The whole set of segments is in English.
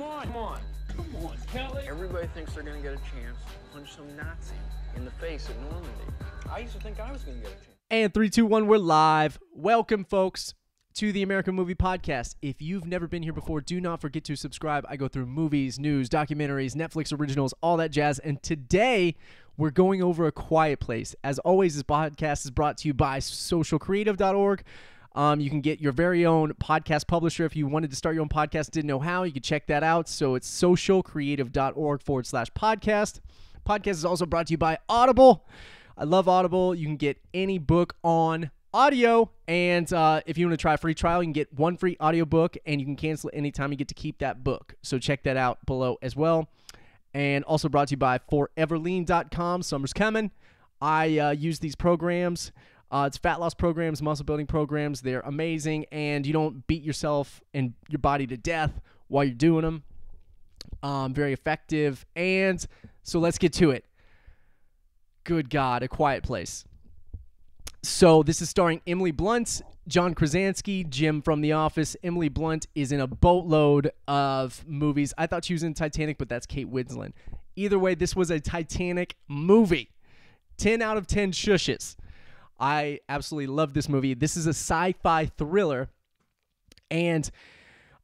Come on, Kelly. Everybody thinks they're going to get a chance to punch some Nazi in the face at Normandy. I used to think I was going to get a chance. And 3, 2, 1, we're live. Welcome, folks, to the American Movie Podcast. If you've never been here before, do not forget to subscribe. I go through movies, news, documentaries, Netflix originals, all that jazz. And today, we're going over A Quiet Place. As always, this podcast is brought to you by socialcreative.org. You can get your very own podcast publisher. If you wanted to start your own podcast, didn't know how, you can check that out. So it's socialcreative.org/podcast. Podcast is also brought to you by Audible. I love Audible. You can get any book on audio. And if you want to try a free trial, you can get one free audiobook, and you can cancel it anytime. You get to keep that book. So check that out below as well. And also brought to you by foreverlean.com. Summer's coming. I use these programs. It's fat loss programs, muscle building programs. They're amazing, and you don't beat yourself and your body to death while you're doing them. Very effective. And so let's get to it. Good God, A Quiet Place. So this is starring Emily Blunt, John Krasinski, Jim from The Office. Emily Blunt is in a boatload of movies. I thought she was in Titanic, but that's Kate Winslet. Either way, this was a Titanic movie. 10 out of 10 shushes. I absolutely love this movie. This is a sci-fi thriller, and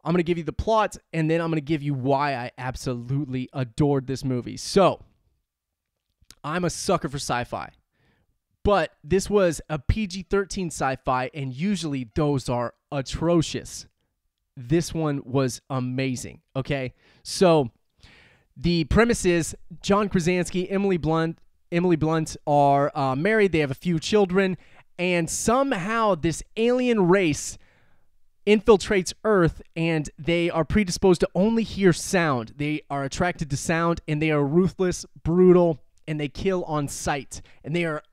I'm going to give you the plot, and then I'm going to give you why I absolutely adored this movie. So, I'm a sucker for sci-fi, but this was a PG-13 sci-fi, and usually those are atrocious. This one was amazing, okay? So, the premise is John Krasinski, Emily Blunt are married. They have a few children, and somehow this alien race infiltrates Earth, and they are predisposed to only hear sound. They are attracted to sound, and they are ruthless, brutal, and they kill on sight, and they are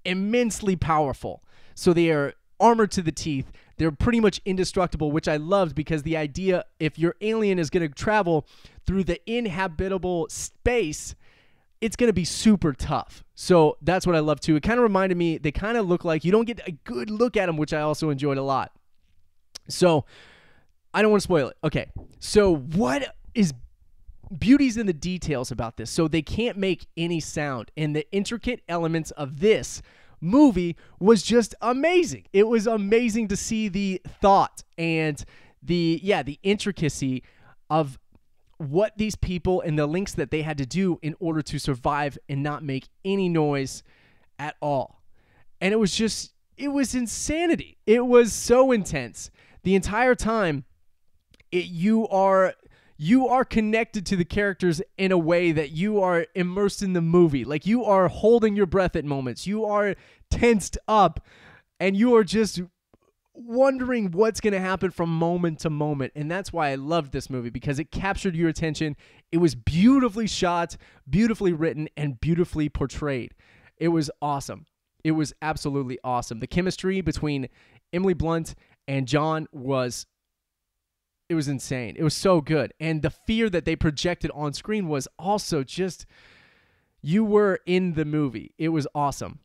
immensely powerful. So they are armored to the teeth. They're pretty much indestructible, which I loved, because the idea, if your alien is going to travel through the inhabitable space, it's going to be super tough. So that's what I love too. It kind of reminded me, they kind of look like, you don't get a good look at them, which I also enjoyed a lot. So I don't want to spoil it. Okay. So what is beauty's in the details about this? So they can't make any sound, and the intricate elements of this movie was just amazing. It was amazing to see the thought and the intricacy of what these people and the links that they had to do in order to survive and not make any noise at all. And it was insanity. It was so intense. The entire time, you are connected to the characters in a way that you are immersed in the movie. Like, you are holding your breath at moments. You are tensed up, and you are just wondering what's going to happen from moment to moment. And that's why I loved this movie, because it captured your attention. It was beautifully shot, beautifully written, and beautifully portrayed. It was awesome. It was absolutely awesome. The chemistry between Emily Blunt and John was insane. It was so good. And the fear that they projected on screen was also just, you were in the movie. It was awesome.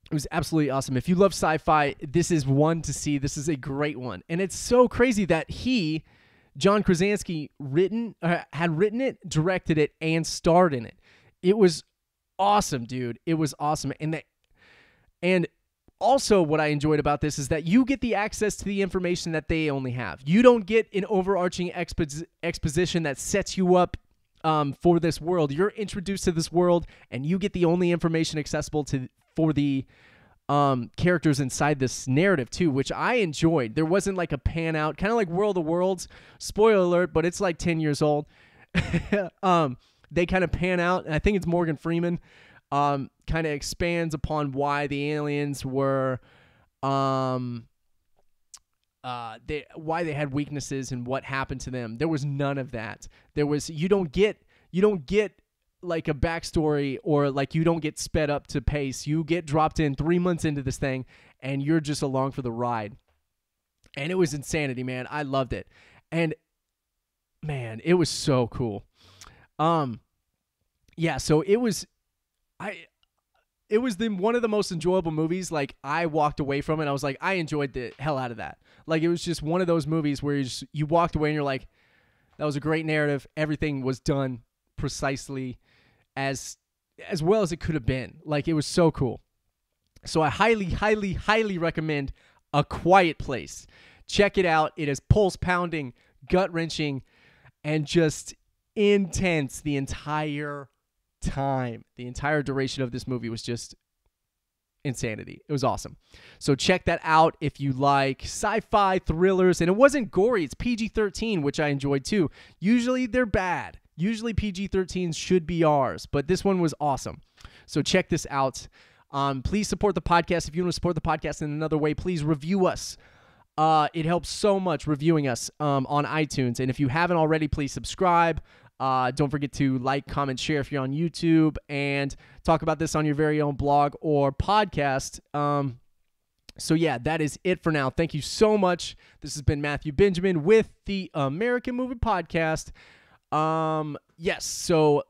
It was absolutely awesome. If you love sci-fi, this is one to see. This is a great one. And it's so crazy that John Krasinski, had written it, directed it, and starred in it. It was awesome, dude. It was awesome. And also what I enjoyed about this is that you get the access to the information that they only have. You don't get an overarching exposition that sets you up for this world. You're introduced to this world, and you get the only information accessible for the characters inside this narrative too, which I enjoyed. There wasn't like a pan out, kind of like World of Worlds. Spoiler alert, but it's like 10 years old. They kind of pan out, and I think it's Morgan Freeman kind of expands upon why the aliens were why they had weaknesses and what happened to them. There was none of that. You don't get like a backstory, or like you don't get sped up to pace. You get dropped in 3 months into this thing, and you're just along for the ride. And it was insanity, man. I loved it. And man, it was so cool. Yeah, so it was one of the most enjoyable movies. Like, I walked away from it, I was like, I enjoyed the hell out of that. Like, it was just one of those movies where you walked away and you're like, That was a great narrative. Everything was done precisely as well as it could have been. Like, it was so cool. So I highly, highly, highly recommend A Quiet Place. Check it out. It is pulse-pounding, gut-wrenching, and just intense the entire time. The entire duration of this movie was just insanity. It was awesome. So check that out if you like sci-fi thrillers. And it wasn't gory. It's PG-13, which I enjoyed too. Usually they're bad. Usually PG-13s should be ours, but this one was awesome. So check this out. Please support the podcast. If you want to support the podcast in another way, please review us. It helps so much reviewing us on iTunes. And if you haven't already, please subscribe. Don't forget to like, comment, share if you're on YouTube, and talk about this on your very own blog or podcast. So yeah, that is it for now. Thank you so much. This has been Matthew Benjamin with the American Movie Podcast. Yes, so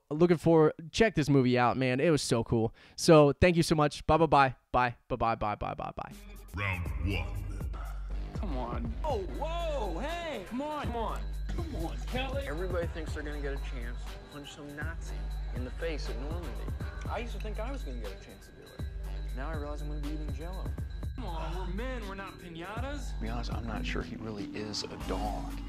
check this movie out, man. It was so cool. So thank you so much. Bye. Bye. Round 1. Come on. Oh, whoa, hey, come on, Kelly. Everybody thinks they're gonna get a chance to punch some Nazi in the face at Normandy. I used to think I was gonna get a chance to do it. Now I realize I'm gonna be eating Jell-O. Come on, we're men, we're not piñatas. To be honest, I'm not sure he really is a dog.